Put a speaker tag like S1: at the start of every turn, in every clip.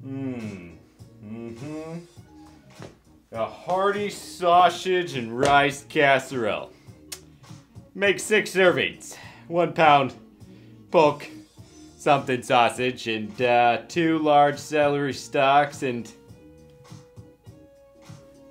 S1: A hearty sausage and rice casserole. Make 6 servings. 1 pound bulk something sausage and 2 large celery stalks and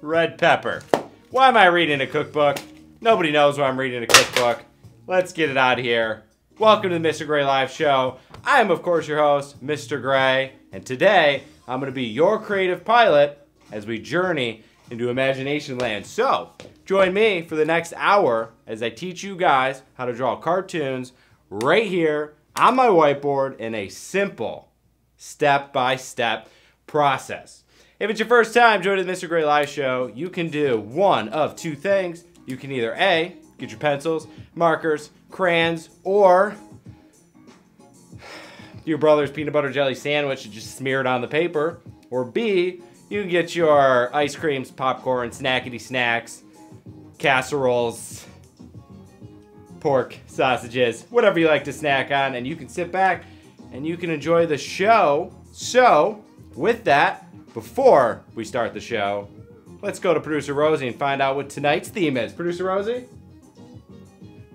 S1: red pepper. Why am I reading a cookbook? Nobody knows why I'm reading a cookbook. Let's get it out of here. Welcome to the Mr. Gray Live Show. I am, of course, your host, Mr. Gray, and today I'm going to be your creative pilot as we journey into imagination land. So, join me for the next hour as I teach you guys how to draw cartoons right here on my whiteboard in a simple step-by-step process. If it's your first time joining the Mr. Gray Live Show, you can do one of 2 things. You can either A, get your pencils, markers, crayons, or your brother's peanut butter jelly sandwich and just smear it on the paper. Or B, you can get your ice creams, popcorn, snackety snacks, casseroles, pork, sausages, whatever you like to snack on, and you can sit back and you can enjoy the show. So, with that, before we start the show, let's go to Producer Rosie and find out what tonight's theme is. Producer Rosie?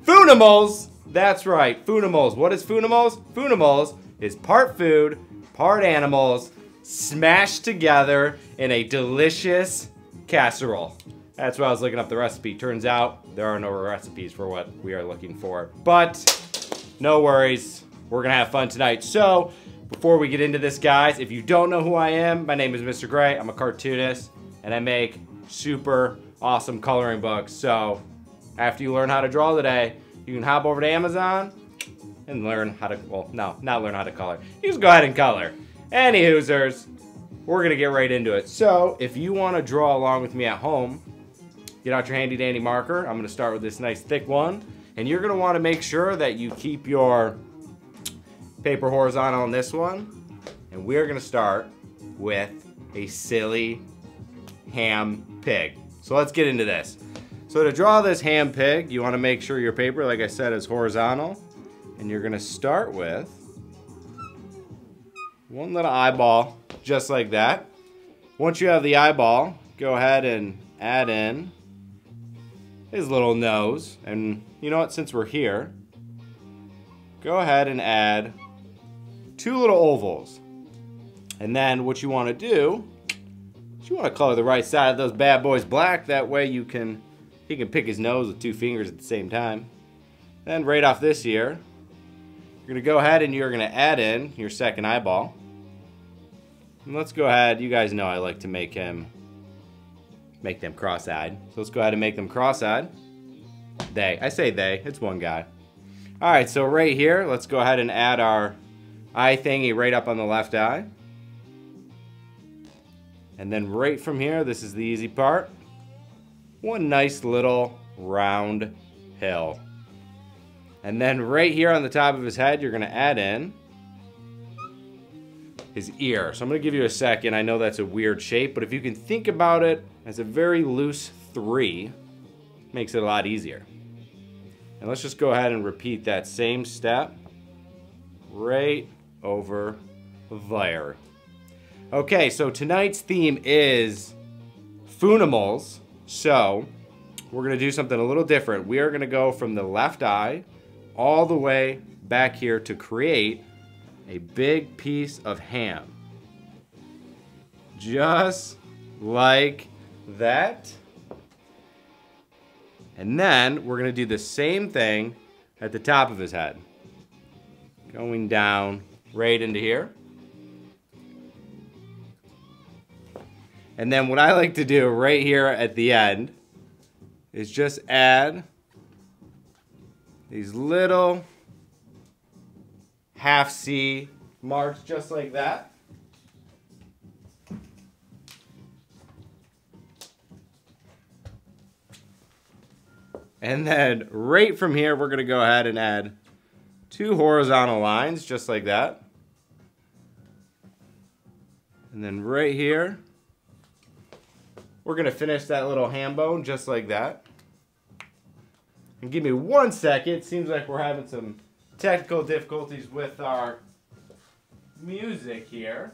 S1: Foonimals! That's right, Foonimals. What is Foonimals? Foonimals is part food, part animals, smashed together in a delicious casserole. That's why I was looking up the recipe. Turns out there are no recipes for what we are looking for. But no worries, we're gonna have fun tonight. So, before we get into this, guys, if you don't know who I am, my name is Mr. Gray. I'm a cartoonist, and I make super awesome coloring books. So, after you learn how to draw today, you can hop over to Amazon and learn how to, well, no, not learn how to color. You just go ahead and color. Any hoosers, we're gonna get right into it. So, if you wanna draw along with me at home, get out your handy dandy marker. I'm gonna start with this nice thick one. And you're gonna wanna make sure that you keep your paper horizontal on this one. And we're gonna start with a silly ham pig. So let's get into this. So to draw this ham pig, you wanna make sure your paper, like I said, is horizontal. And you're gonna start with one little eyeball, just like that. Once you have the eyeball, go ahead and add in his little nose. And you know what, since we're here, go ahead and add 2 little ovals. And then what you want to do is you want to color the right side of those bad boys black. That way he can pick his nose with 2 fingers at the same time. Then right off this here, you're going to go ahead and you're going to add in your second eyeball. And let's go ahead, you guys know I like to make them cross-eyed. So let's go ahead and make them cross-eyed. I say they, it's one guy. Alright, so right here, let's go ahead and add our eye thingy right up on the left eye. And then right from here, this is the easy part, one nice little round hill. And then right here on the top of his head, you're going to add in his ear. So I'm going to give you a second. I know that's a weird shape, but if you can think about it as a very loose 3, it makes it a lot easier. And let's just go ahead and repeat that same step right over there. Okay, so tonight's theme is Foonimals. So we're going to do something a little different. We are going to go from the left eye all the way back here to create a big piece of ham. Just like that. And then we're going to do the same thing at the top of his head. Going down right into here. And then what I like to do right here at the end is just add these little half C marks just like that. And then right from here, we're going to go ahead and add 2 horizontal lines just like that. And then right here, we're going to finish that little ham bone just like that. And give me 1 second. Seems like we're having some technical difficulties with our music here.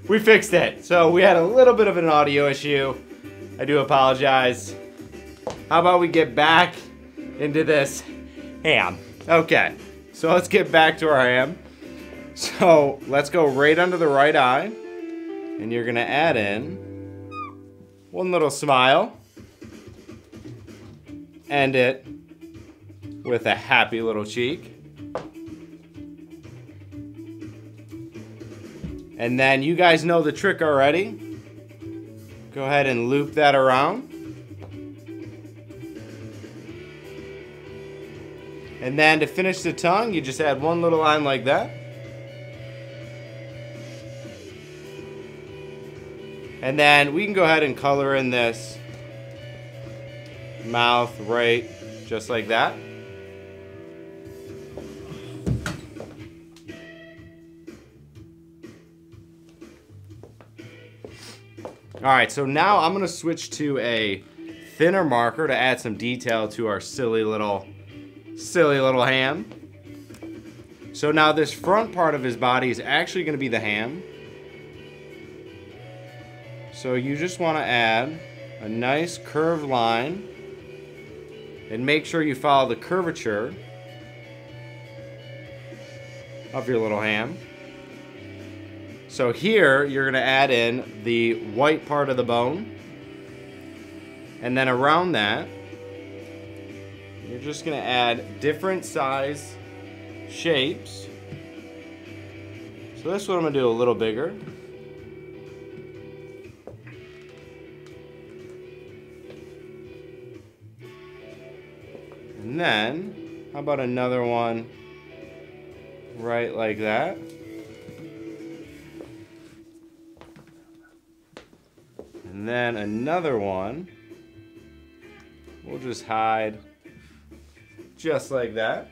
S1: We fixed it. So we had a little bit of an audio issue. I do apologize. How about we get back into this ham? Okay, so let's get back to our ham. So let's go right under the right eye. And you're gonna add in one little smile. End it with a happy little cheek. And then you guys know the trick already. Go ahead and loop that around. And then to finish the tongue, you just add one little line like that. And then we can go ahead and color in this mouth right just like that. All right, so now I'm gonna switch to a thinner marker to add some detail to our silly little ham. So now this front part of his body is actually gonna be the ham. So you just wanna add a nice curved line and make sure you follow the curvature of your little ham. So here, you're gonna add in the white part of the bone. And then around that, you're just gonna add different size shapes. So this one I'm gonna do a little bigger. And then, how about another one right like that? And then another one, we'll just hide just like that.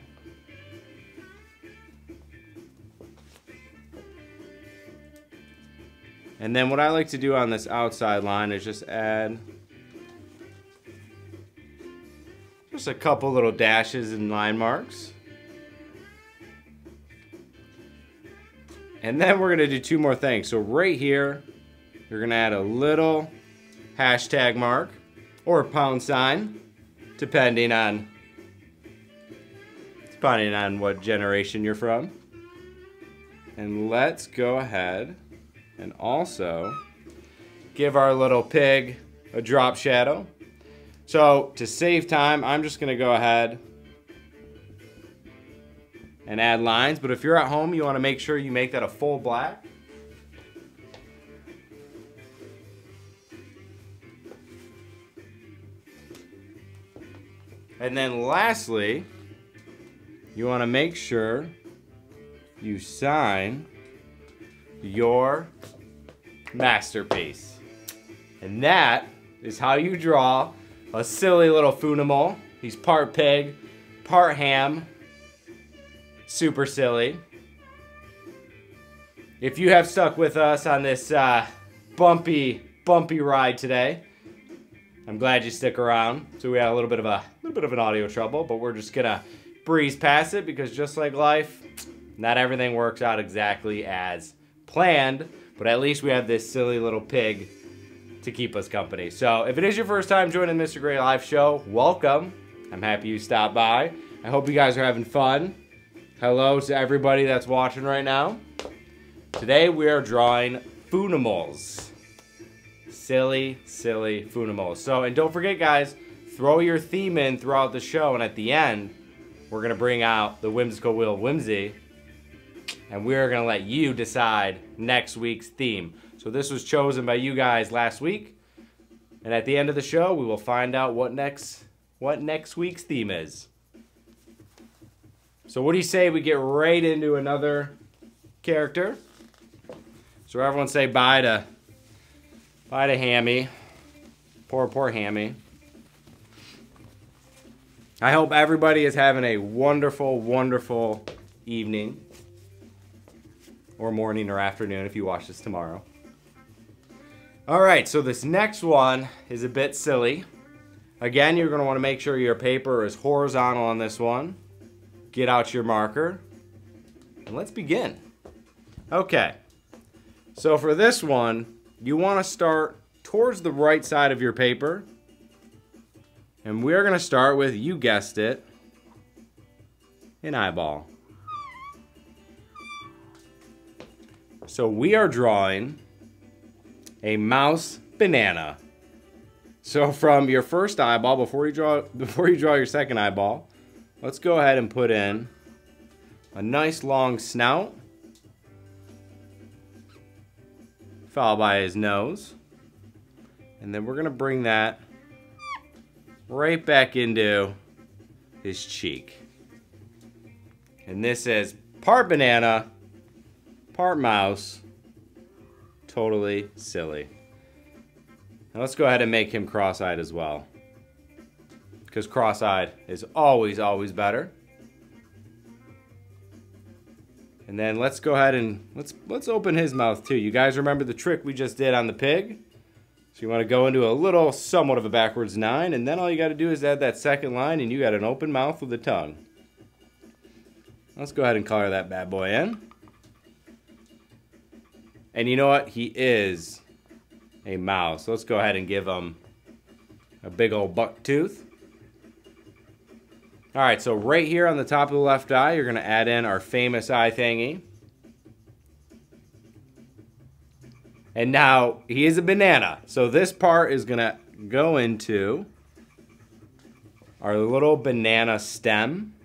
S1: And then what I like to do on this outside line is just add just a couple little dashes and line marks. And then we're gonna do two more things. So right here, you're gonna add a little hashtag mark or a pound sign, depending on what generation you're from. And let's go ahead and also give our little pig a drop shadow. So to save time, I'm just gonna go ahead and add lines, but if you're at home, you wanna make sure you make that a full black. And then lastly, you wanna make sure you sign your masterpiece. And that is how you draw a silly little Foonimal. He's part pig, part ham, super silly. If you have stuck with us on this bumpy ride today, I'm glad you stick around. So we had a little bit of an audio trouble, but we're just gonna breeze past it because just like life, not everything works out exactly as planned, but at least we have this silly little pig to keep us company. So if it is your first time joining the Mr. Gray Live Show, welcome. I'm happy you stopped by. I hope you guys are having fun. Hello to everybody that's watching right now. Today we are drawing Foonimals. Silly Foonimals. So, and don't forget guys, throw your theme in throughout the show, and at the end, we're gonna bring out the whimsical wheel of whimsy, and we're gonna let you decide next week's theme. So this was chosen by you guys last week, and at the end of the show, we will find out what next week's theme is. So what do you say we get right into another character? So everyone say bye to Hammy. Poor Hammy. I hope everybody is having a wonderful evening. Or morning or afternoon if you watch this tomorrow. Alright, so this next one is a bit silly. Again, you're going to want to make sure your paper is horizontal on this one. Get out your marker. and let's begin. Okay, so for this one, you want to start towards the right side of your paper. And we're going to start with, you guessed it, an eyeball. So we are drawing a mouse banana. So from your first eyeball, before you draw your second eyeball, let's go ahead and put in a nice long snout, followed by his nose. And then we're going to bring that right back into his cheek. And this is part banana, part mouse, totally silly. Now let's go ahead and make him cross-eyed as well, because cross-eyed is always, always better. And then let's go ahead and let's open his mouth too. You guys remember the trick we just did on the pig? So you want to go into a little, somewhat of a backwards 9, and then all you got to do is add that second line, and you got an open mouth with a tongue. Let's go ahead and color that bad boy in. And you know what? He is a mouse. So let's go ahead and give him a big old buck tooth. All right, so right here on the top of the left eye, you're going to add in our famous eye thingy. And now, he is a banana. So this part is going to go into our little banana stem.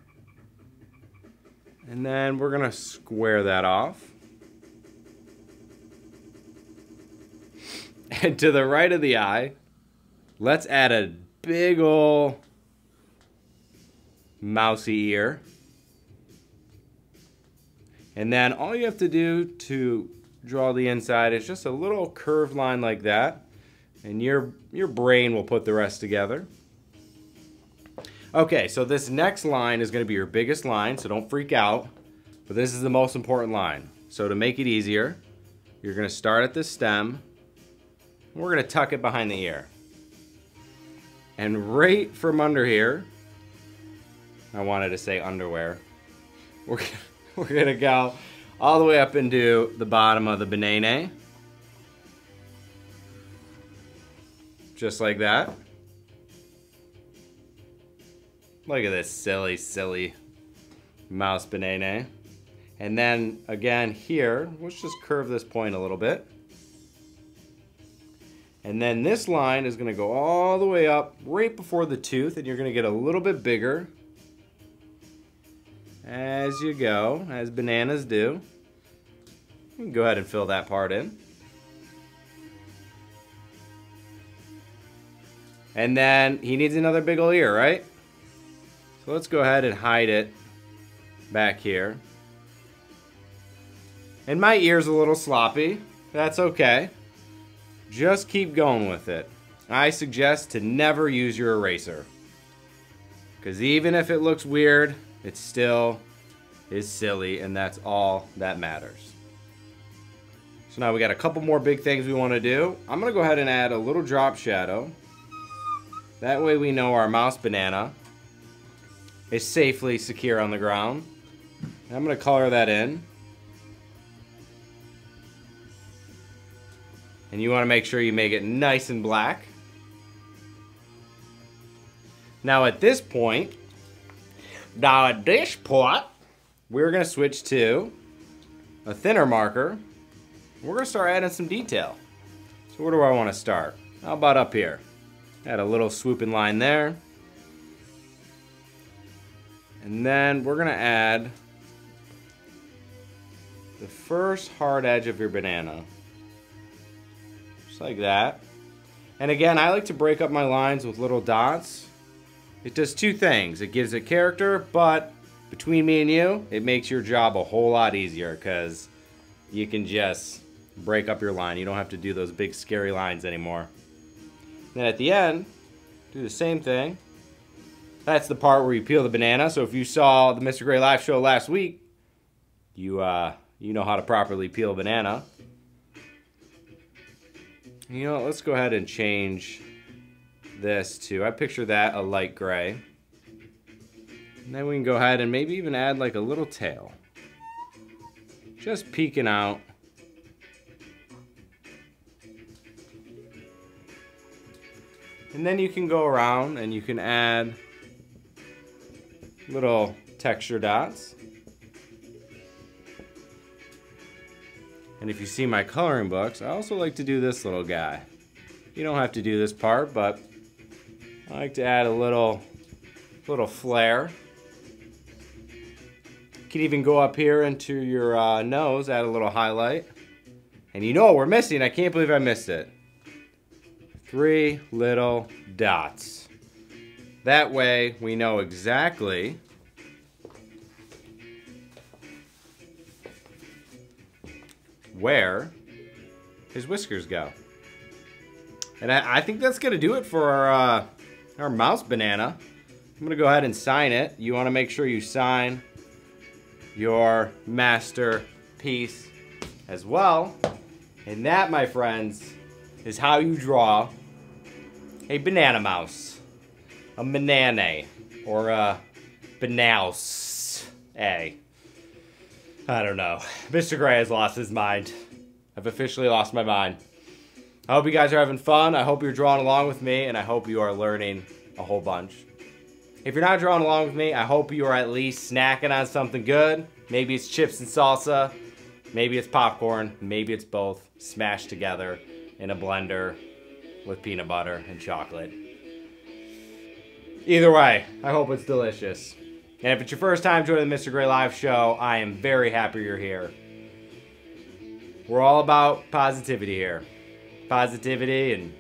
S1: And then we're going to square that off. And to the right of the eye, let's add a big ol' mousy ear. And then all you have to do to draw the inside is just a little curved line like that, and your brain will put the rest together. Okay, so this next line is going to be your biggest line, so don't freak out, but this is the most important line. So to make it easier, you're going to start at the stem, and we're going to tuck it behind the ear. And right from under here, I wanted to say underwear, we're going to go all the way up into the bottom of the banana. Just like that. Look at this silly, silly mouse banana. And then again here, let's just curve this point a little bit. And then this line is going to go all the way up right before the tooth, and you're going to get a little bit bigger as you go, as bananas do. You can go ahead and fill that part in. And then he needs another big ol' ear, right? So let's go ahead and hide it back here. And my ear's a little sloppy. That's okay. Just keep going with it. I suggest to never use your eraser, because even if it looks weird, it still is silly, and that's all that matters. So now we got a couple more big things we want to do. I'm going to go ahead and add a little drop shadow. That way we know our mouse banana is safely secure on the ground. And I'm going to color that in. And you want to make sure you make it nice and black. Now at this point, we're going to switch to a thinner marker. We're going to start adding some detail. So where do I want to start? How about up here? Add a little swooping line there. And then we're going to add the first hard edge of your banana. Just like that. And again, I like to break up my lines with little dots. It does two things. It gives it character, but between me and you, it makes your job a whole lot easier, because you can just break up your line. You don't have to do those big scary lines anymore. Then at the end, do the same thing. That's the part where you peel the banana. So if you saw the Mr. Gray Live show last week, you know how to properly peel a banana. You know, let's go ahead and change this to, I picture that a light gray. And then we can go ahead and maybe even add like a little tail. just peeking out. And then you can go around and you can add little texture dots. And if you see my coloring books, I also like to do this little guy. You don't have to do this part, but I like to add a little flair. You can even go up here into your nose, add a little highlight. And you know what we're missing? I can't believe I missed it. 3 little dots. That way we know exactly where his whiskers go. And I think that's gonna do it for our mouse banana. I'm gonna go ahead and sign it. You wanna make sure you sign your masterpiece as well. And that, my friends, is how you draw a banana mouse. A banana, or a banaus. I don't know. Mr. Gray has lost his mind. I've officially lost my mind. I hope you guys are having fun. I hope you're drawing along with me, and I hope you are learning a whole bunch. If you're not drawing along with me, I hope you are at least snacking on something good. Maybe it's chips and salsa. Maybe it's popcorn. Maybe it's both smashed together in a blender with peanut butter and chocolate. Either way, I hope it's delicious. And if it's your first time joining the Mr. Gray Live show, I am very happy you're here. We're all about positivity here. Positivity and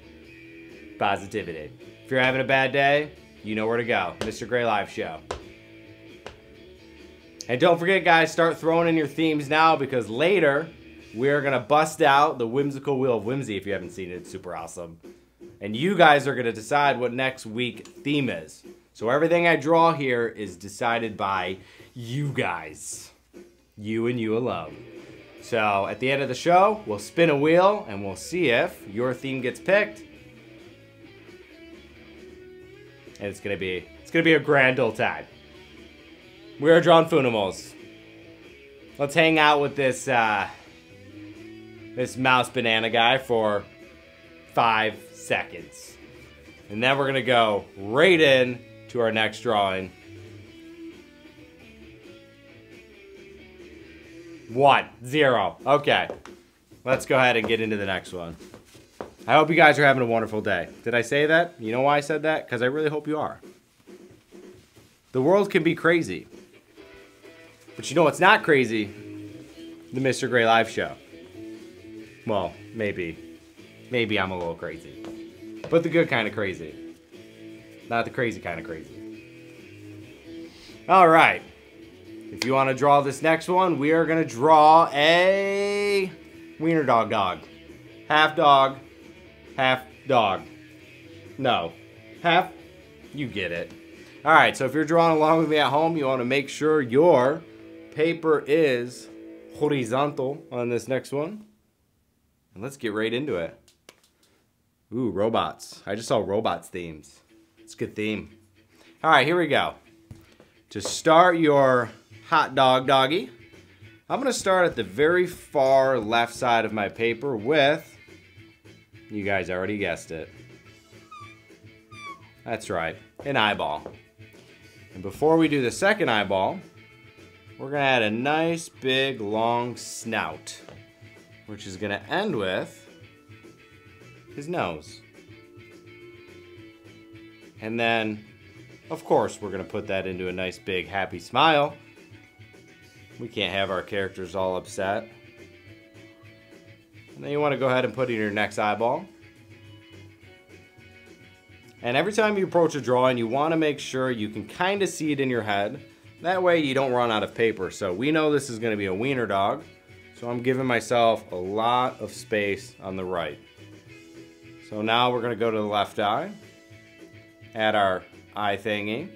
S1: positivity. If you're having a bad day, you know where to go. Mr. Gray Live show. And don't forget, guys, start throwing in your themes now, because later we're going to bust out the Whimsical Wheel of Whimsy. If you haven't seen it, it's super awesome. And you guys are going to decide what next week theme is. So everything I draw here is decided by you guys. You and you alone. So at the end of the show, we'll spin a wheel and we'll see if your theme gets picked. And it's gonna be a grand old time. We are drawing Foonimals. Let's hang out with this this mouse banana guy for 5 seconds. And then we're gonna go right in to our next drawing. 1, 0. Okay. Let's go ahead and get into the next one. I hope you guys are having a wonderful day. Did I say that? You know why I said that? Because I really hope you are. The world can be crazy. But you know what's not crazy? The Mr. Gray Live show. Well, maybe. Maybe I'm a little crazy. But the good kind of crazy. Not the crazy kind of crazy. Alright. If you want to draw this next one, we are going to draw a wiener dog. Half dog, half dog. No. Half, you get it. Alright, so if you're drawing along with me at home, you want to make sure your paper is horizontal on this next one. And let's get right into it. Ooh, robots. I just saw robots themes. It's a good theme. Alright, here we go. To start your hot dog doggy, I'm going to start at the very far left side of my paper with, you guys already guessed it. That's right, an eyeball. And before we do the second eyeball, we're going to add a nice big long snout, which is going to end with his nose. And then, of course, we're going to put that into a nice big happy smile. We can't have our characters all upset. And then you want to go ahead and put in your next eyeball. And every time you approach a drawing, you want to make sure you can kind of see it in your head. That way you don't run out of paper. So we know this is going to be a wiener dog. So I'm giving myself a lot of space on the right. So now we're going to go to the left eye. Add our eye thingy.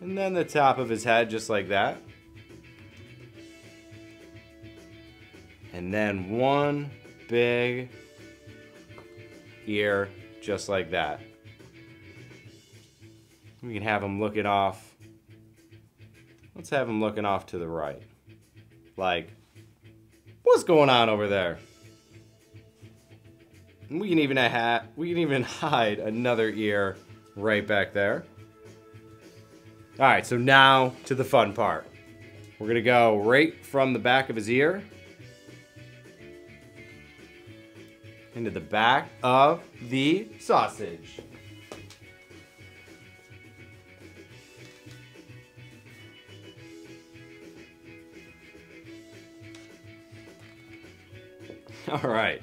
S1: And then the top of his head, just like that. And then one big ear, just like that. We can have him looking off let's have him looking off to the right. Like, what's going on over there? And we can even hide another ear right back there. All right, so now to the fun part. We're gonna go right from the back of his ear into the back of the sausage. All right.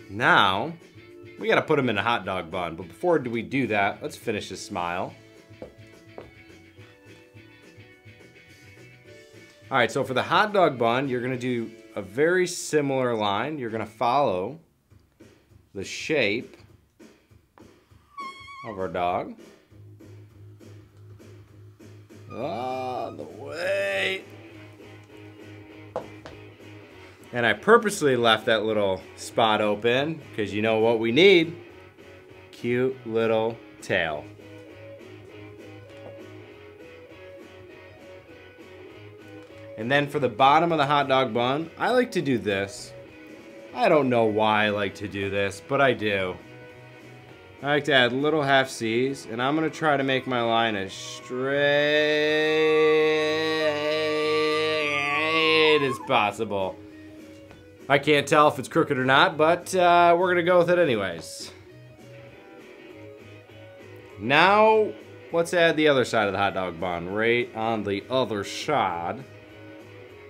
S1: Now, we gotta put him in a hot dog bun, but before we do that, let's finish his smile. All right, so for the hot dog bun, you're gonna do a very similar line. You're gonna follow the shape of our dog. All the way. And I purposely left that little spot open because you know what we need? Cute little tail. And then for the bottom of the hot dog bun, I like to do this. I don't know why I like to do this, but I do. I like to add little half C's, and I'm gonna try to make my line as straight as possible. I can't tell if it's crooked or not, but we're gonna go with it anyways. Now, let's add the other side of the hot dog bun, right on the other side.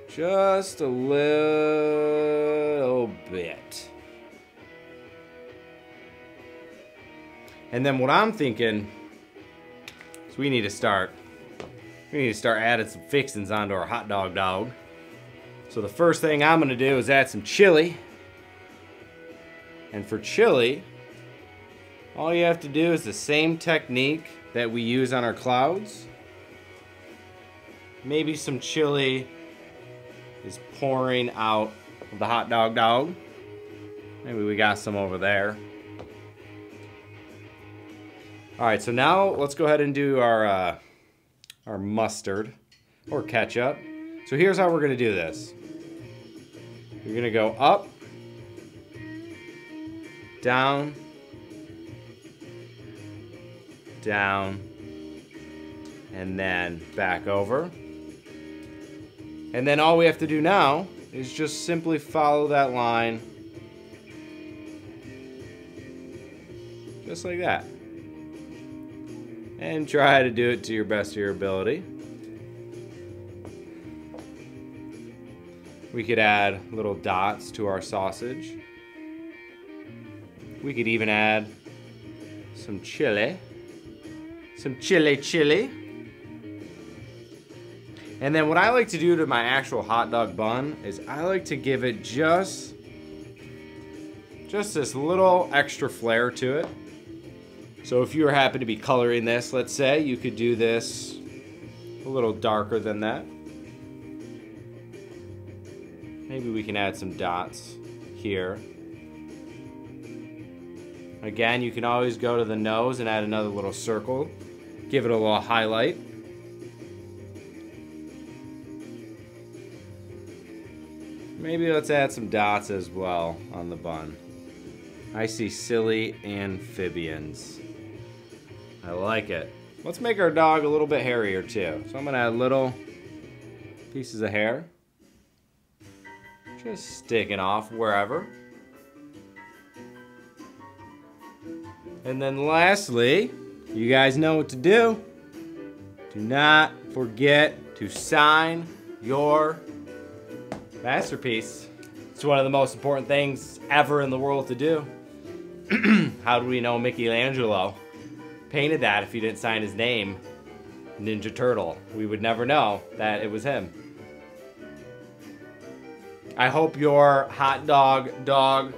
S1: Just a little bit. And then what I'm thinking is we need to start adding some fixings onto our hot dog. So the first thing I'm gonna do is add some chili. And for chili, all you have to do is the same technique that we use on our clouds. Maybe some chili is pouring out of the hot dog. Maybe we got some over there. All right, so now let's go ahead and do our mustard or ketchup. So here's how we're gonna do this. You're gonna go up, down, down, and then back over. And then all we have to do now is just simply follow that line. Just like that. And try to do it to your best of your ability. We could add little dots to our sausage. We could even add some chili. Some chili. And then what I like to do to my actual hot dog bun is I like to give it just this little extra flair to it. So if you were happy to be coloring this, let's say, you could do this a little darker than that. Maybe we can add some dots here. Again, you can always go to the nose and add another little circle. Give it a little highlight. Maybe let's add some dots as well on the bun. I see silly amphibians. I like it. Let's make our dog a little bit hairier too. So I'm gonna add little pieces of hair. Just sticking off wherever. And then lastly, you guys know what to do. Do not forget to sign your masterpiece. It's one of the most important things ever in the world to do. How do we know Michelangelo painted that if he didn't sign his name, Ninja Turtle? We would never know that it was him. I hope your hot dog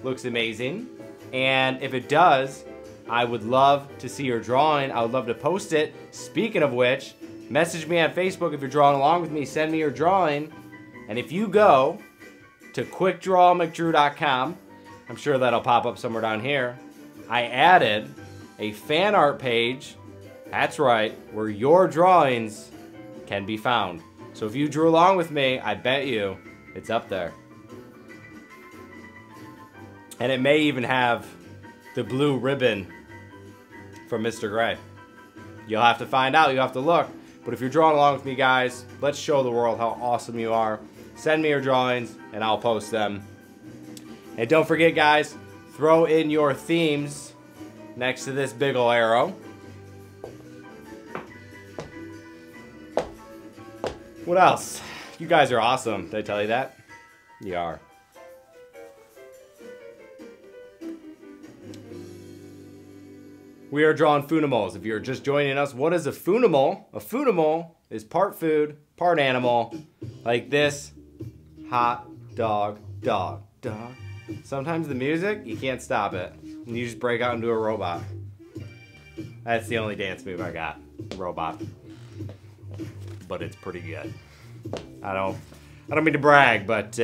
S1: looks amazing. And if it does, I would love to see your drawing. I would love to post it. Speaking of which, message me on Facebook if you're drawing along with me. Send me your drawing. And if you go to QuickDrawMcDrew.com, I'm sure that'll pop up somewhere down here, I added a fan art page That's right, where your drawings can be found. So if you drew along with me, I bet you it's up there. And it may even have the blue ribbon from Mr. Gray. You'll have to find out, you'll have to look. But if you're drawing along with me, guys, let's show the world how awesome you are. Send me your drawings and I'll post them. And don't forget, guys, throw in your themes next to this big ol' arrow. What else? You guys are awesome. Did I tell you that? You are. We are drawing Foonimals. If you're just joining us, what is a Foonimal? A Foonimal is part food, part animal. Like this. Hot dog, dog, dog. Sometimes the music, you can't stop it. And you just break out into a robot. That's the only dance move I got. Robot. But it's pretty good. I don't mean to brag, but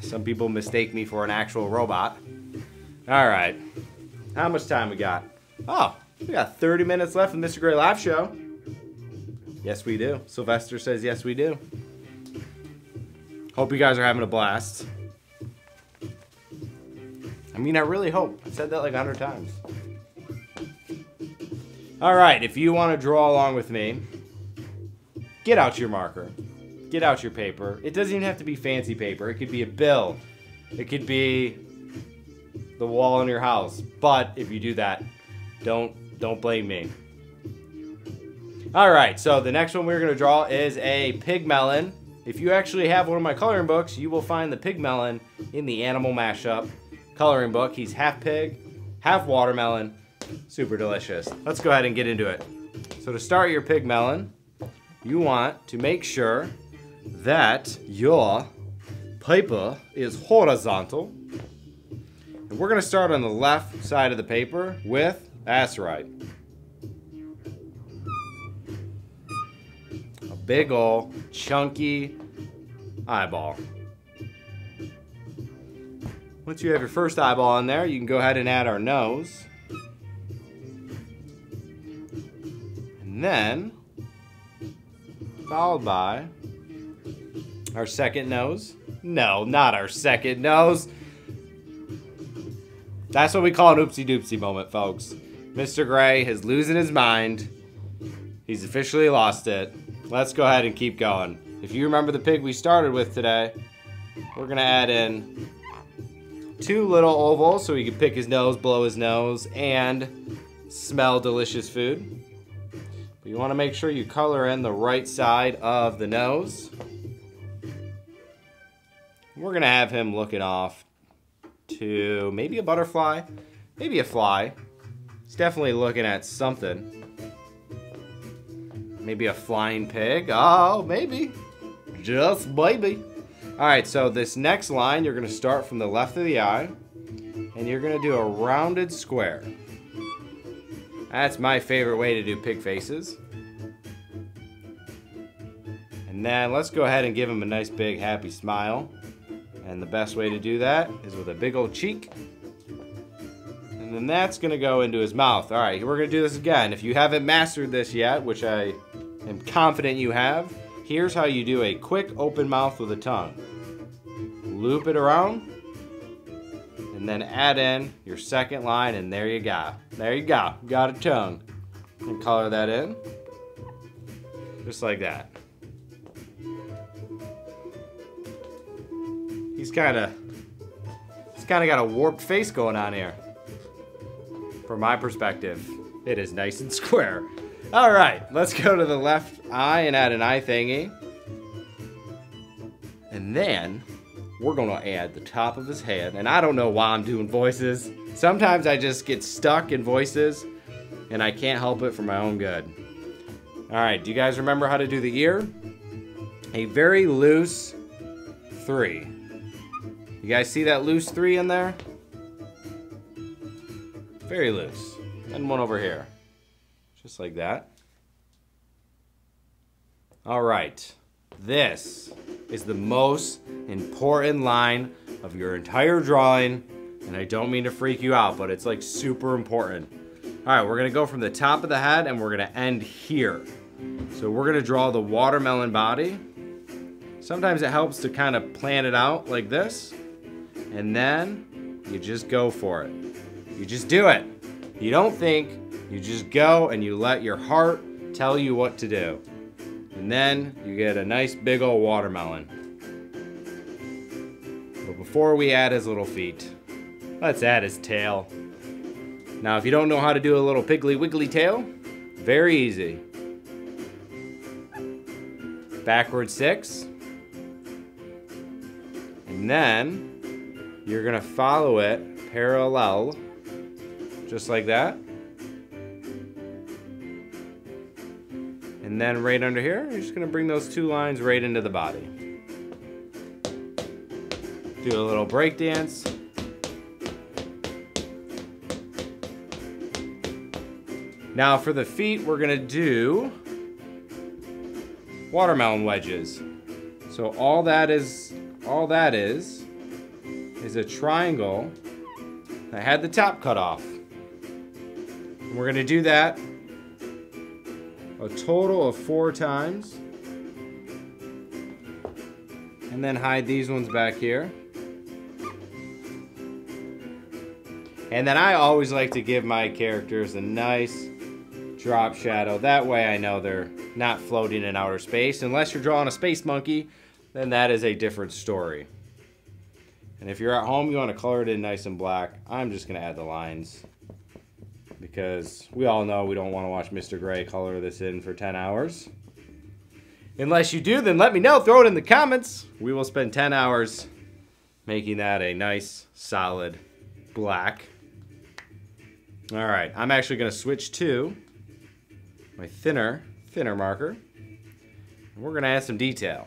S1: some people mistake me for an actual robot. All right. How much time we got? Oh, we got 30 minutes left in Mr. Gray Live Show. Yes, we do. Sylvester says yes, we do. Hope you guys are having a blast. I mean, I really hope. I've said that like 100 times. All right, if you want to draw along with me, get out your marker. Get out your paper. It doesn't even have to be fancy paper. It could be a bill. It could be the wall in your house. But if you do that, don't blame me. All right, so the next one we're going to draw is a pig melon. If you actually have one of my coloring books, you will find the pig melon in the animal mashup coloring book. He's half pig, half watermelon. Super delicious. Let's go ahead and get into it. So to start your pig melon, you want to make sure that your paper is horizontal. And we're going to start on the left side of the paper with, that's right, a big ol' chunky eyeball. Once you have your first eyeball in there, you can go ahead and add our nose. And then, followed by our second nose. No, not our second nose. That's what we call an oopsie doopsie moment, folks. Mr. Gray is losing his mind. He's officially lost it. Let's go ahead and keep going. If you remember the pig we started with today, we're gonna add in 2 little ovals so he can pick his nose, blow his nose, and smell delicious food. But you wanna make sure you color in the right side of the nose. We're gonna have him looking off to maybe a butterfly, maybe a fly. He's definitely looking at something. Maybe a flying pig. Oh, maybe. Just maybe. Alright, so this next line, you're going to start from the left of the eye, and you're going to do a rounded square. That's my favorite way to do pig faces. And then let's go ahead and give him a nice big happy smile. And the best way to do that is with a big old cheek. And then that's going to go into his mouth. Alright, we're going to do this again. If you haven't mastered this yet, which I am confident you have, here's how you do a quick open mouth with a tongue. Loop it around, and then add in your second line, and there you go. There you go. Got a tongue. And color that in. Just like that. He's kind of got a warped face going on here. From my perspective, it is nice and square. All right, let's go to the left eye and add an eye thingy. And then we're gonna add the top of his head. And I don't know why I'm doing voices. Sometimes I just get stuck in voices and I can't help it for my own good. All right, do you guys remember how to do the ear? A very loose 3. You guys see that loose 3 in there? Very loose. And one over here. Just like that. All right. This is the most important line of your entire drawing. And I don't mean to freak you out, but it's like super important. All right, we're gonna go from the top of the head and we're gonna end here. So we're gonna draw the watermelon body. Sometimes it helps to kind of plan it out like this, and then you just go for it. You just do it. You don't think, you just go and you let your heart tell you what to do. And then you get a nice big old watermelon. But before we add his little feet, let's add his tail. Now if you don't know how to do a little piggly wiggly tail, very easy. Backward 6. And then you're gonna follow it parallel, just like that. And then right under here, you're just gonna bring those 2 lines right into the body. Do a little break dance. Now for the feet, we're gonna do watermelon wedges. So all that is a triangle that had the top cut off. And we're gonna do that a total of 4 times. And then hide these ones back here. And then I always like to give my characters a nice drop shadow. That way I know they're not floating in outer space. Unless you're drawing a space monkey, then that is a different story. And if you're at home, you want to color it in nice and black. I'm just going to add the lines, because we all know we don't want to watch Mr. Gray color this in for 10 hours. Unless you do, then let me know. Throw it in the comments. We will spend 10 hours making that a nice, solid black. All right, I'm actually going to switch to my thinner marker. And we're going to add some detail.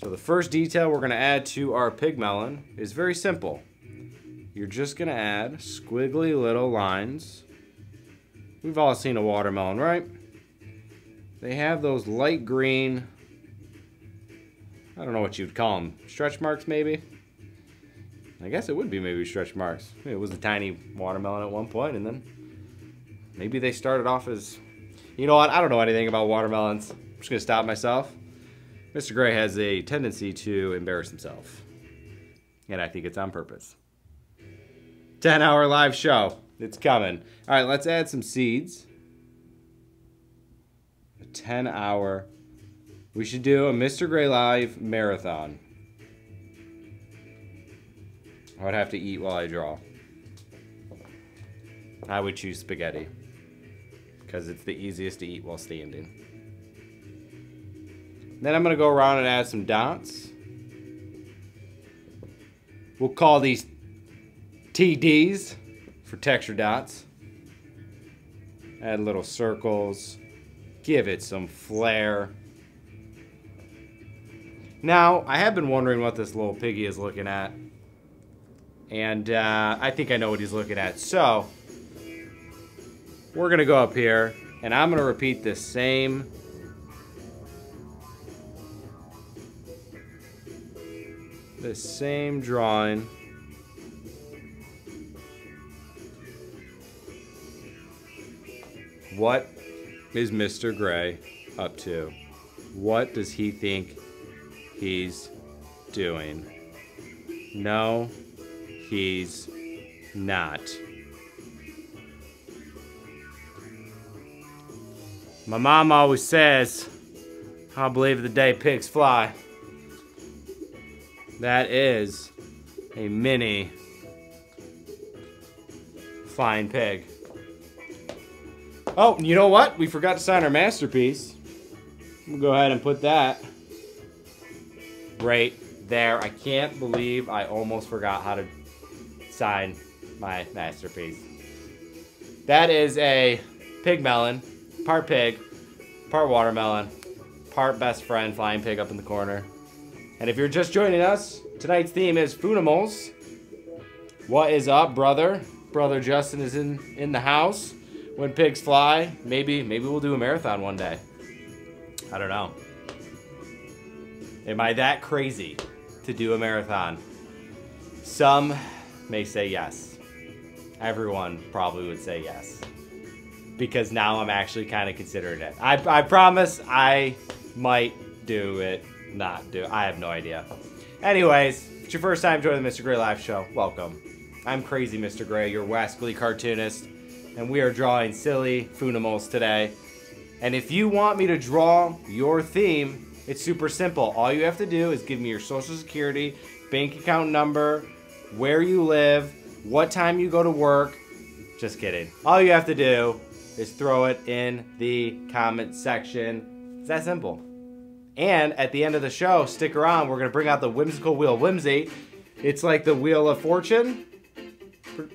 S1: So the first detail we're going to add to our pig melon is very simple. You're just going to add squiggly little lines. We've all seen a watermelon, right? They have those light green, I don't know what you'd call them, stretch marks maybe? I guess it would be maybe stretch marks. It was a tiny watermelon at one point, and then maybe they started off as, you know what, I don't know anything about watermelons. I'm just gonna stop myself. Mr. Gray has a tendency to embarrass himself, and I think it's on purpose. 10-hour live show, it's coming. All right, let's add some seeds. A 10-hour, we should do a Mr. Gray Live marathon. I would have to eat while I draw. I would choose spaghetti, because it's the easiest to eat while standing. Then I'm going to go around and add some dots. We'll call these TDs for texture dots. Add little circles. Give it some flair. Now, I have been wondering what this little piggy is looking at. And I think I know what he's looking at. So, we're going to go up here, and I'm going to repeat the same drawing. What is Mr. Gray up to? What does he think he's doing? No, he's not. My mom always says, I believe the day pigs fly. That is a mini flying pig. Oh, you know what? We forgot to sign our masterpiece. We'll go ahead and put that right there. I can't believe I almost forgot how to sign my masterpiece. That is a pig melon, part pig, part watermelon, part best friend flying pig up in the corner. And if you're just joining us, tonight's theme is Foonimals. What is up, brother? Brother Justin is in the house. When pigs fly, maybe we'll do a marathon one day. I don't know. Am I that crazy to do a marathon? Some may say yes. Everyone probably would say yes. because now I'm actually kind of considering it. I promise I might do it, not do it. I have no idea. Anyways, if it's your first time joining the Mr. Gray Live Show, welcome. I'm Crazy Mr. Gray, your wascally cartoonist, and we are drawing silly Foonimals today. And if you want me to draw your theme, it's super simple. All you have to do is give me your social security, bank account number, where you live, what time you go to work. Just kidding. All you have to do is throw it in the comment section. It's that simple. And at the end of the show, stick around. We're going to bring out the whimsical Wheel of Whimsy. It's like the Wheel of Fortune.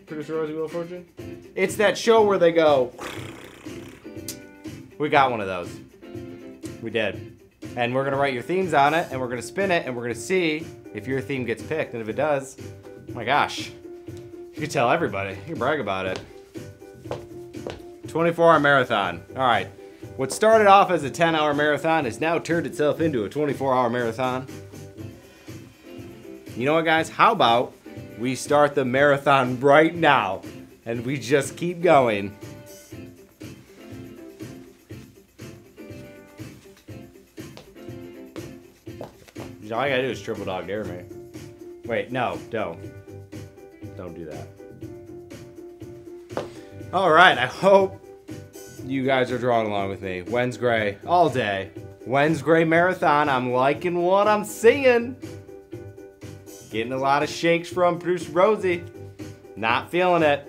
S1: Producer Rosie, Wheel of Fortune? It's that show where they go... We got one of those. We did. And we're going to write your themes on it, and we're going to spin it, and we're going to see if your theme gets picked. And if it does, oh my gosh, you can tell everybody. You can brag about it. 24-hour marathon. All right. What started off as a 10-hour marathon has now turned itself into a 24-hour marathon. You know what, guys? How about we start the marathon right now, and we just keep going. All I gotta do is triple dog dare me. Wait, no, don't. Don't do that. Alright, I hope you guys are drawing along with me. When's Gray all day. When's Gray marathon. I'm liking what I'm seeing. Getting a lot of shakes from Producer Rosie. Not feeling it.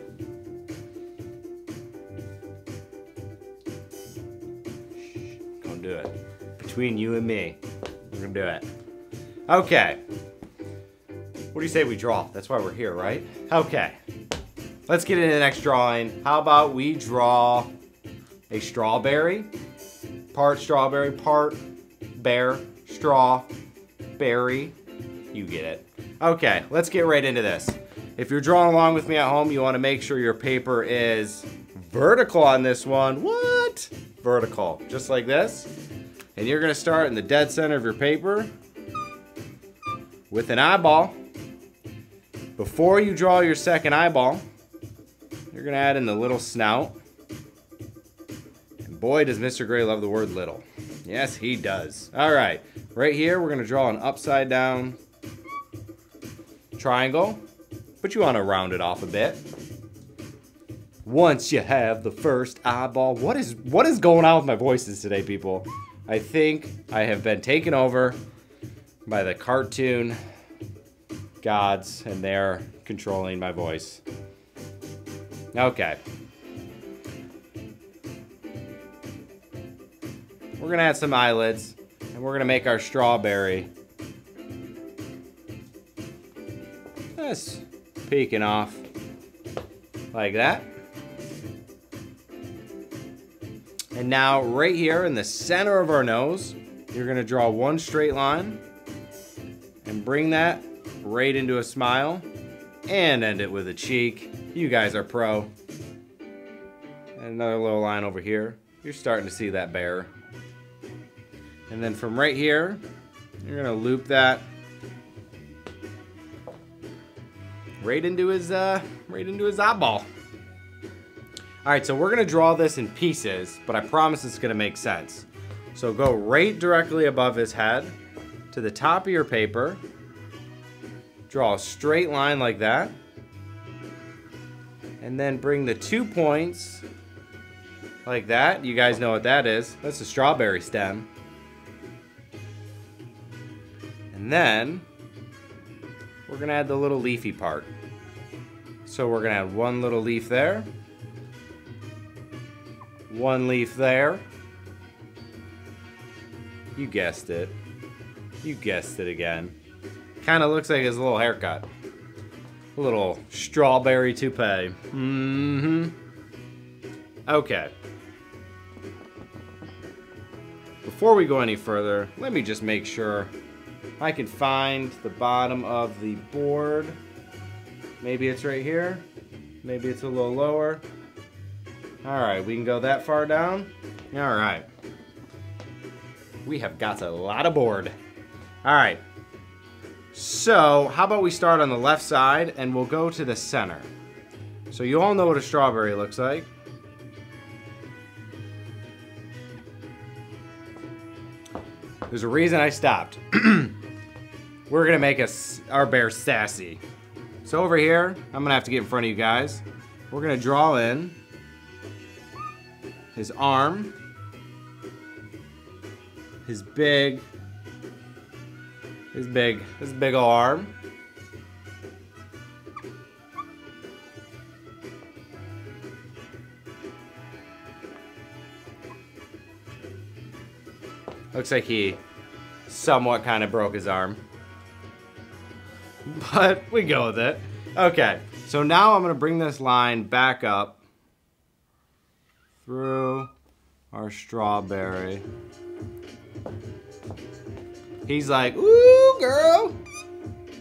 S1: Shh, gonna do it. Between you and me, we're gonna do it. Okay. What do you say we draw? That's why we're here, right? Okay. Let's get into the next drawing. How about we draw a strawberry? Part strawberry, part bear, straw, berry. You get it. Okay, let's get right into this. If you're drawing along with me at home, you want to make sure your paper is vertical on this one. What? Vertical. Just like this. And you're going to start in the dead center of your paper with an eyeball. Before you draw your second eyeball, you're going to add in the little snout. And boy, does Mr. Gray love the word little. Yes, he does. All right, right here, we're going to draw an upside down triangle, but you want to round it off a bit. Once you have the first eyeball, what is going on with my voices today, people? I think I have been taken over by the cartoon gods, and they're controlling my voice. Okay. We're gonna add some eyelids, and we're gonna make our strawberry just peeking off like that. And now right here in the center of our nose, you're gonna draw one straight line and bring that right into a smile and end it with a cheek. You guys are pro. And another little line over here. You're starting to see that bear. And then from right here, you're gonna loop that right into his eyeball. All right, so we're gonna draw this in pieces, but I promise it's gonna make sense. So go right directly above his head to the top of your paper. Draw a straight line like that. And then bring the 2 points like that. You guys know what that is. That's a strawberry stem. And then we're gonna add the little leafy part. So we're gonna add one little leaf there. One leaf there. You guessed it. You guessed it again. Kind of looks like his little haircut. A little strawberry toupee. Okay. Before we go any further, let me just make sure I can find the bottom of the board. Maybe it's right here. Maybe it's a little lower. Alright, we can go that far down. Alright. We have got a lot of board. Alright. So, how about we start on the left side and we'll go to the center. So you all know what a strawberry looks like. There's a reason I stopped. We're gonna make our bear sassy. So over here, I'm gonna have to get in front of you guys. We're gonna draw in his arm, his big ol' arm. Looks like he somewhat kind of broke his arm. But we go with it. Okay, so now I'm gonna bring this line back up through our strawberry. He's like, ooh, girl.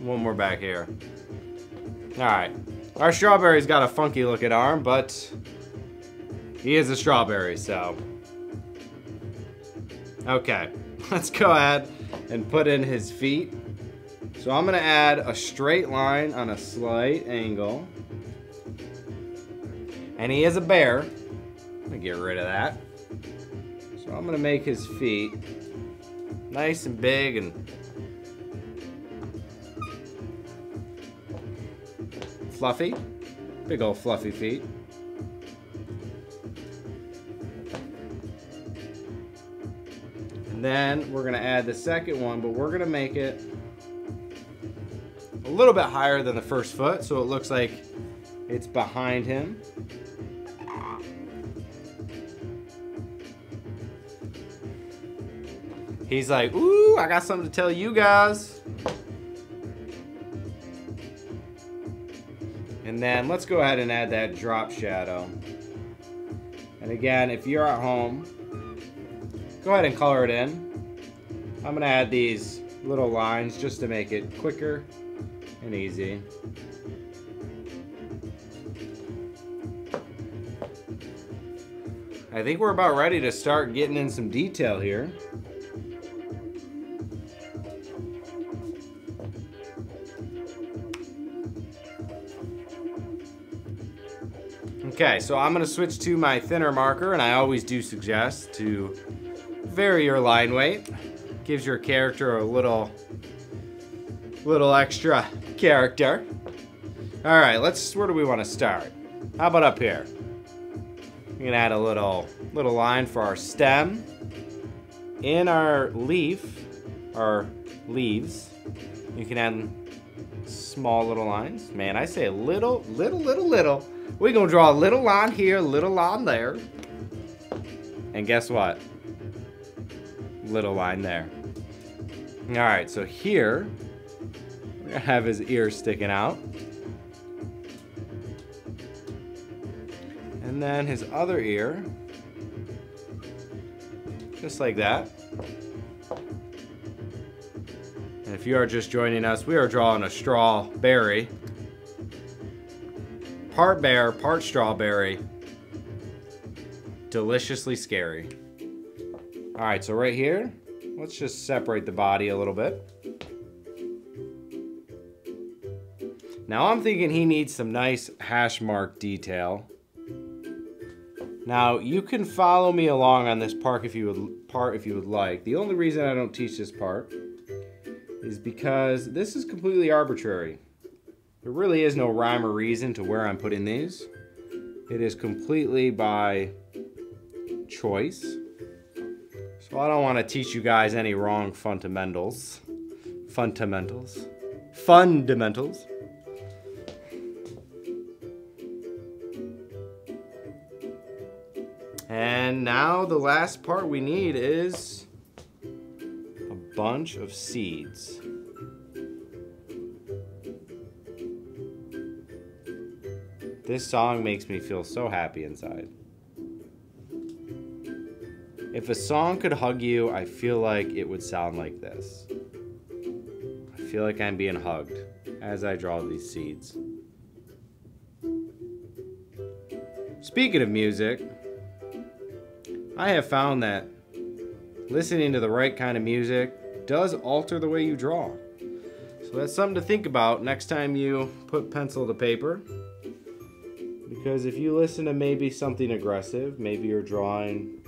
S1: One more back here. All right, our strawberry's got a funky looking arm, but he is a strawberry, so. Okay, let's go ahead and put in his feet. So I'm gonna add a straight line on a slight angle. And he is a bear. I'm gonna get rid of that. So I'm gonna make his feet nice and big and fluffy. Big old fluffy feet. And then we're gonna add the second one, but we're gonna make it a little bit higher than the first foot, so it looks like it's behind him. He's like, ooh, I got something to tell you guys. And then let's go ahead and add that drop shadow. And again, if you're at home, go ahead and color it in. I'm gonna add these little lines just to make it quicker and easy. I think we're about ready to start getting in some detail here. Okay, so I'm gonna switch to my thinner marker, and I always do suggest to vary your line weight. Gives your character a little extra character. All right, where do we want to start? How about up here? We're gonna add a little line for our stem. In our leaf, our leaves, you can add small little lines. Man, I say little. We're gonna draw a little line here, a little line there. And guess what? Little line there. All right, so here, we're gonna have his ear sticking out. And then his other ear, just like that. And if you are just joining us, we are drawing a strawberry. Part bear, part strawberry. Deliciously scary. All right, so right here, let's just separate the body a little bit. Now I'm thinking he needs some nice hash mark detail. Now you can follow me along on this part if you would like. The only reason I don't teach this part is because this is completely arbitrary. There really is no rhyme or reason to where I'm putting these. It is completely by choice. So I don't want to teach you guys any wrong fundamentals. And now the last part we need is a bunch of seeds. This song makes me feel so happy inside. If a song could hug you, I feel like it would sound like this. I feel like I'm being hugged as I draw these seeds. Speaking of music, I have found that listening to the right kind of music does alter the way you draw. So that's something to think about next time you put pencil to paper. Because if you listen to maybe something aggressive, maybe your drawing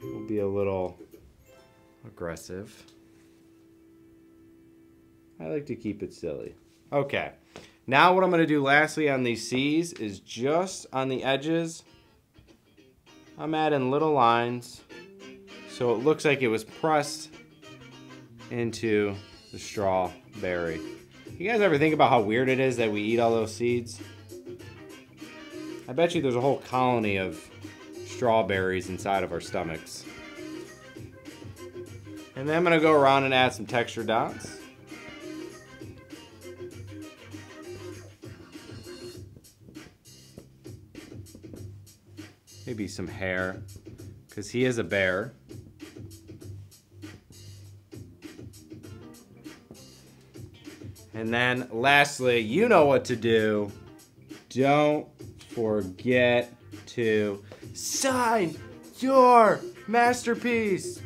S1: will be a little aggressive. I like to keep it silly. Okay. Now what I'm going to do lastly on these C's is just on the edges, I'm adding little lines so it looks like it was pressed into the strawberry. You guys ever think about how weird it is that we eat all those seeds? I bet you there's a whole colony of strawberries inside of our stomachs. And then I'm going to go around and add some texture dots. Maybe some hair, because he is a bear. And then lastly, you know what to do. Don't forget to sign your masterpiece.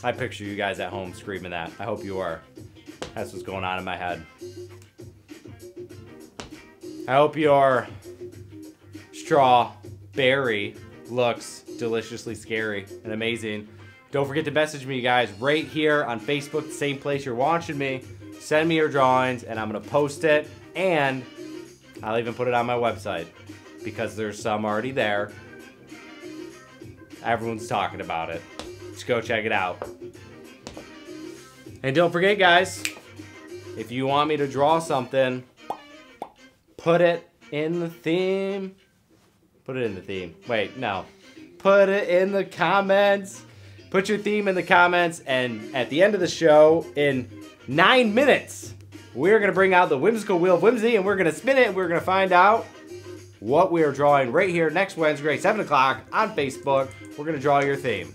S1: I picture you guys at home screaming that. I hope you are. That's what's going on in my head. I hope your strawberry looks deliciously scary and amazing. Don't forget to message me, guys, right here on Facebook, the same place you're watching me. Send me your drawings, and I'm going to post it, and I'll even put it on my website because there's some already there. Everyone's talking about it. Just go check it out. And don't forget, guys, if you want me to draw something, put it in the theme. Put it in the theme. Wait, no. Put it in the comments. Put your theme in the comments, and at the end of the show, in 9 minutes, we're going to bring out the whimsical wheel of whimsy, and we're going to spin it, and we're going to find out what we are drawing right here next Wednesday, 7 o'clock on Facebook. We're going to draw your theme.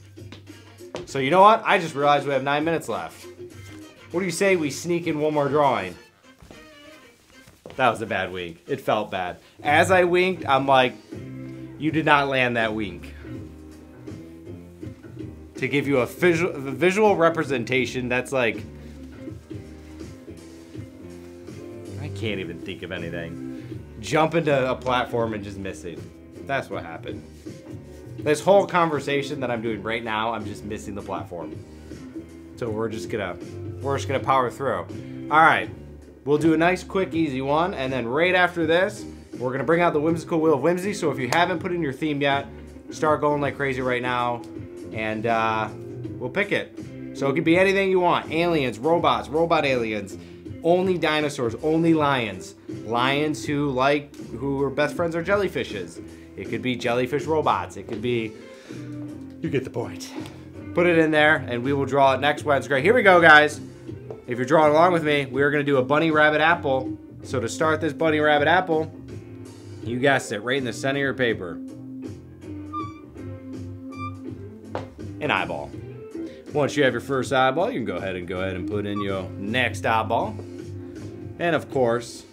S1: So you know what? I just realized we have 9 minutes left. What do you say we sneak in one more drawing? That was a bad wink. It felt bad. As I winked, I'm like, you did not land that wink. To give you a visual representation, that's like, I can't even think of anything. Jump into a platform and just miss it. That's what happened. This whole conversation that I'm doing right now, I'm just missing the platform. So we're just gonna power through. All right, we'll do a nice, quick, easy one, and then right after this, we're gonna bring out the whimsical wheel of whimsy. So if you haven't put in your theme yet, start going like crazy right now, and we'll pick it. So it could be anything you want: aliens, robots, robot aliens, only dinosaurs, only lions, lions who are best friends are jellyfishes. It could be jellyfish robots. It could be, you get the point. Put it in there, and we will draw it next Wednesday. Here we go, guys. If you're drawing along with me, we're gonna do a bunny rabbit apple. So to start this bunny rabbit apple, you guessed it, right in the center of your paper. An eyeball. Once you have your first eyeball, you can go ahead and put in your next eyeball. And of course,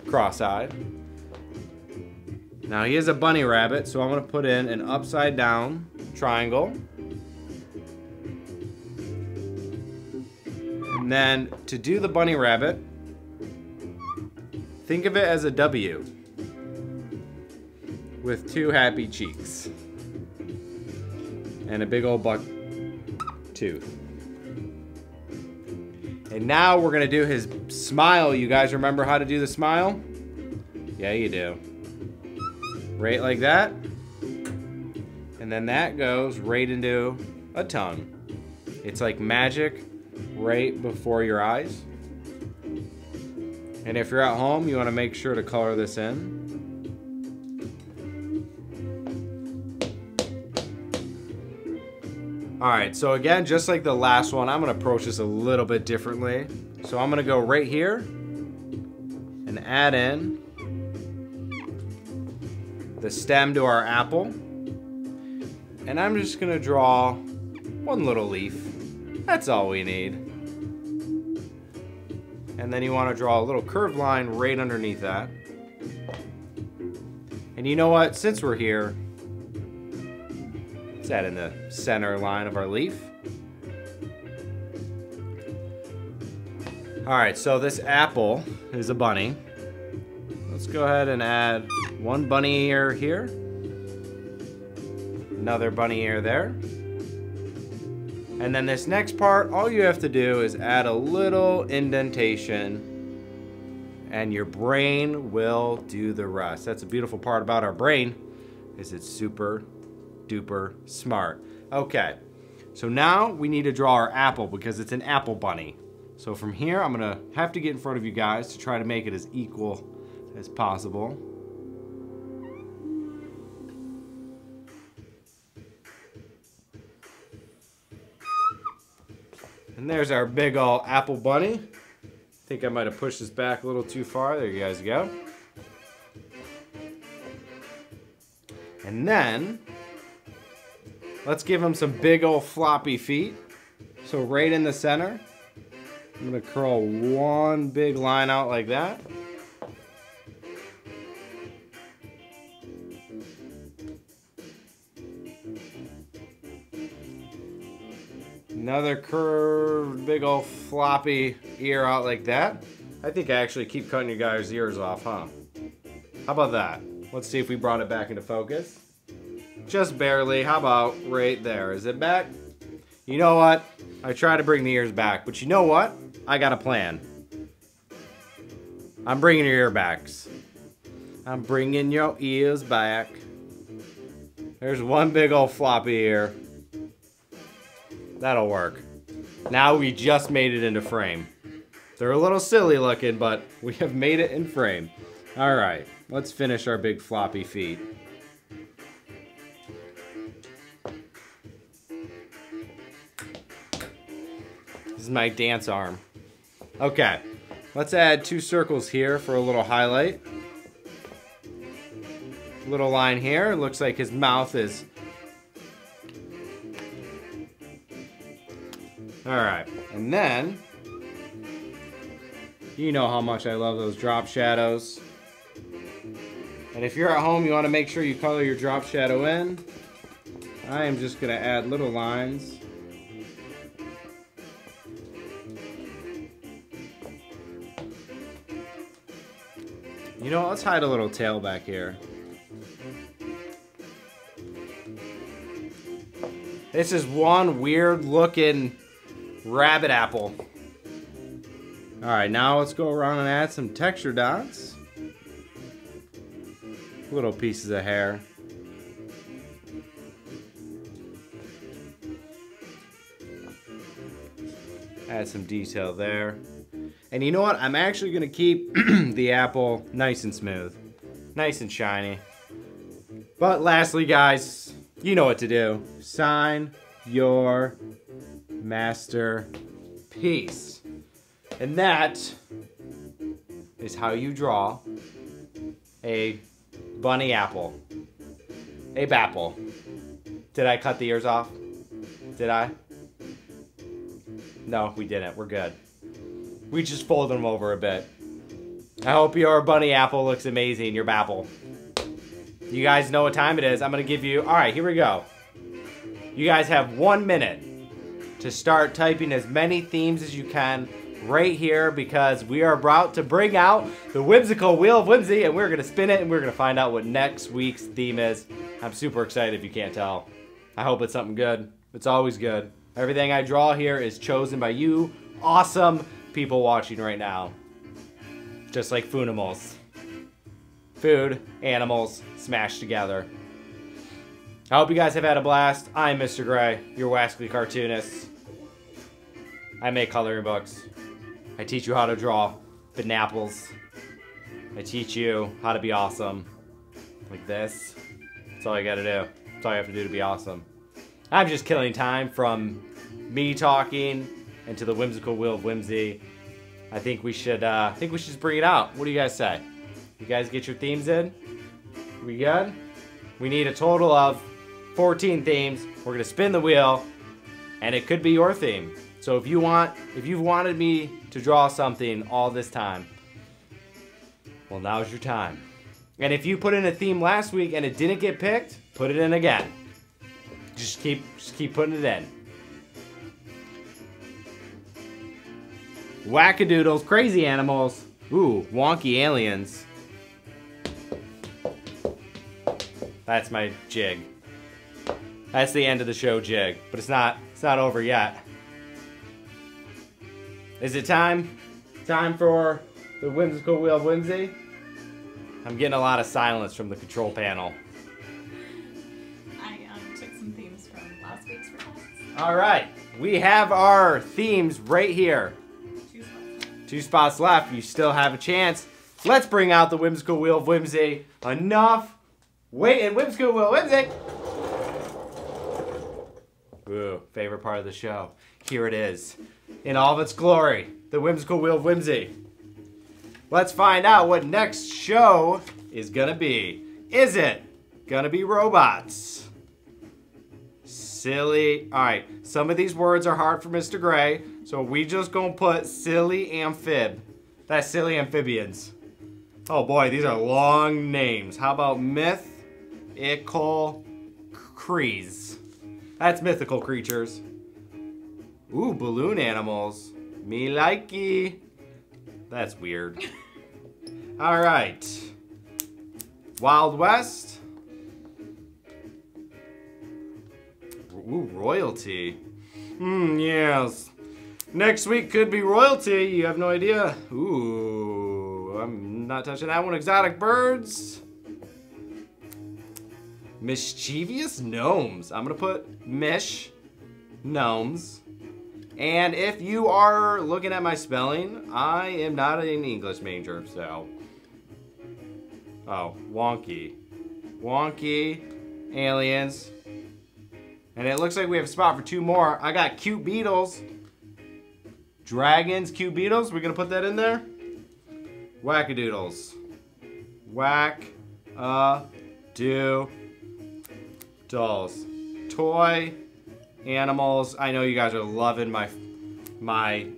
S1: cross-eyed. Now he is a bunny rabbit, so I'm gonna put in an upside down triangle. And then to do the bunny rabbit, think of it as a W with two happy cheeks and a big old buck tooth. And now we're gonna do his smile. You guys remember how to do the smile? Yeah, you do. Right like that. And then that goes right into a tongue. It's like magic right before your eyes. And if you're at home, you want to make sure to color this in. Alright, so again, just like the last one, I'm going to approach this a little bit differently. So I'm going to go right here and add in the stem to our apple. And I'm just going to draw one little leaf. That's all we need. And then you want to draw a little curved line right underneath that. And you know what? Since we're here, let's add in the center line of our leaf. Alright, so this apple is a bunny. Let's go ahead and add one bunny ear here. Another bunny ear there. And then this next part, all you have to do is add a little indentation and your brain will do the rest. That's a beautiful part about our brain, is it's super duper smart. Okay, so now we need to draw our apple because it's an apple bunny. So from here, I'm gonna have to get in front of you guys to try to make it as equal as possible. And there's our big ol' apple bunny. I think I might have pushed this back a little too far. There you guys go. And then, let's give him some big old floppy feet. So right in the center, I'm gonna curl one big line out like that. Another curved, big old floppy ear out like that. I think I actually keep cutting you guys' ears off, huh? How about that? Let's see if we brought it back into focus. Just barely. How about right there? Is it back? You know what? I try to bring the ears back, but you know what? I got a plan. I'm bringing your ear backs. I'm bringing your ears back. There's one big old floppy ear. That'll work. Now we just made it into frame. They're a little silly looking, but we have made it in frame. All right, let's finish our big floppy feet. This is my dance arm. Okay, let's add 2 circles here for a little highlight. Little line here. It looks like his mouth is... Alright, and then, you know how much I love those drop shadows. And if you're at home, you want to make sure you color your drop shadow in. I am just going to add little lines. You know, let's hide a little tail back here. This is one weird looking rabbit apple. Alright, now let's go around and add some texture dots. Little pieces of hair. Add some detail there. And you know what? I'm actually going to keep the apple nice and smooth. Nice and shiny. But lastly, guys, you know what to do. Sign your masterpiece. And that is how you draw a bunny apple. A bapple. Did I cut the ears off? Did I? No, we didn't. We're good. We just folded them over a bit. I hope your bunny apple looks amazing, your bapple. You guys know what time it is. I'm going to give you... Alright, here we go. You guys have 1 minute to start typing as many themes as you can right here because we are about to bring out the whimsical Wheel of Whimsy and we're going to spin it and we're going to find out what next week's theme is. I'm super excited if you can't tell. I hope it's something good. It's always good. Everything I draw here is chosen by you awesome people watching right now. Just like Foonimals. Food, animals, smashed together. I hope you guys have had a blast. I'm Mr. Gray, your wascally cartoonist. I make coloring books. I teach you how to draw banapples. I teach you how to be awesome. Like this. That's all you gotta do. That's all you have to do to be awesome. I'm just killing time from me talking into the whimsical Wheel of Whimsy. I think we should just bring it out. What do you guys say? You guys get your themes in? We good? We need a total of 14 themes. We're gonna spin the wheel, and it could be your theme. So if you've wanted me to draw something all this time, well, now's your time. And if you put in a theme last week and it didn't get picked, put it in again. Just keep putting it in. Wackadoodles, crazy animals. Ooh, wonky aliens. That's my jig. That's the end of the show jig, but it's not It's not over yet. Is it time? Time for the whimsical wheel of whimsy? I'm getting a lot of silence from the control panel.
S2: I took some themes from last week's requests.
S1: All right, we have our themes right here. 2 spots left. You still have a chance. Let's bring out the whimsical wheel of whimsy. Enough waiting. Whimsical wheel of whimsy. Ooh, favorite part of the show. Here it is. In all of its glory. The whimsical wheel of whimsy. Let's find out what next show is gonna be. Is it gonna be robots? Silly. All right, some of these words are hard for Mr. Gray, so we just gonna put silly amphib. That's silly amphibians. Oh boy, these are long names. How about mythical crees? That's mythical creatures. Ooh, balloon animals. Me likey. That's weird. All right. Wild West. Ooh, royalty. Yes. Next week could be royalty. You have no idea. Ooh, I'm not touching that one. Exotic birds. Mischievous gnomes. I'm gonna put mish gnomes. And if you are looking at my spelling, I am not an English major, so. Oh, wonky. Wonky aliens. And it looks like we have a spot for 2 more. I got cute beetles. Dragons, cute beetles. We're gonna put that in there. Wackadoodles. Whack-a-do-dolls. Toy animals. I know you guys are loving my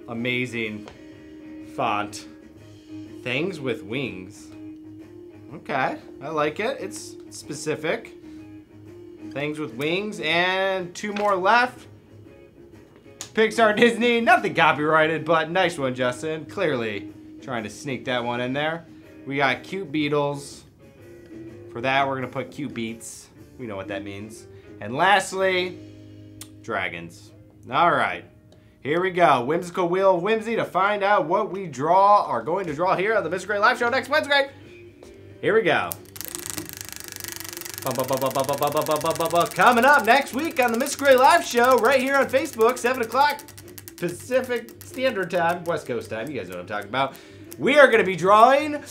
S1: amazing font. Things with wings. Okay, I like it. It's specific. Things with wings, and 2 more left. Pixar, Disney, nothing copyrighted, but nice one, Justin. Clearly trying to sneak that one in there. We got cute beetles. For that, we're gonna put cute beats. We know what that means. And lastly, dragons. All right, here we go. Whimsical Wheel of Whimsy to find out what we are going to draw here on the Mr. Gray Live Show next Wednesday. Here we go. Coming up next week on the Mr. Gray Live Show, right here on Facebook, 7 o'clock Pacific Standard Time, West Coast time. You guys know what I'm talking about. We are going to be drawing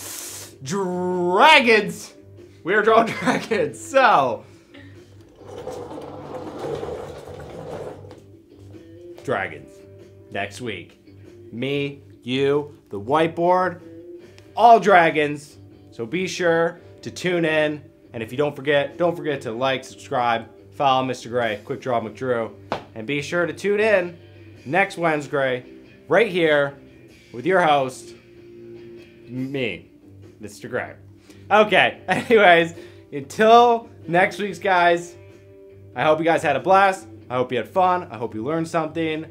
S1: dragons. We are drawing dragons. So, dragons next week. Me, you, the whiteboard, all dragons. So be sure to tune in. And if you don't forget to like, subscribe, follow Mr. Gray, QuickDraw McDrew. And be sure to tune in next Wednesday, right here, with your host, me, Mr. Gray. Okay, anyways, until next week's guys, I hope you guys had a blast. I hope you had fun. I hope you learned something.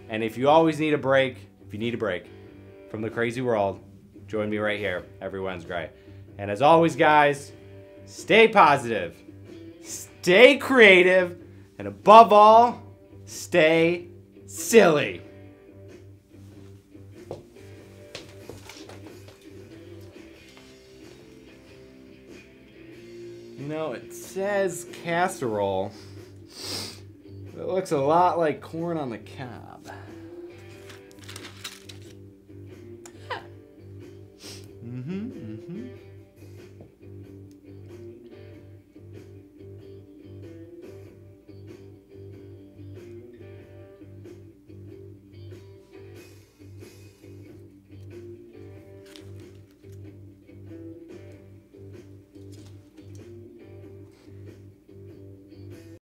S1: And if you always need a break, from the crazy world, join me right here every Wednesday. And as always, guys, stay positive, stay creative, and above all, stay silly. You know, it says casserole. It looks a lot like corn on the cob.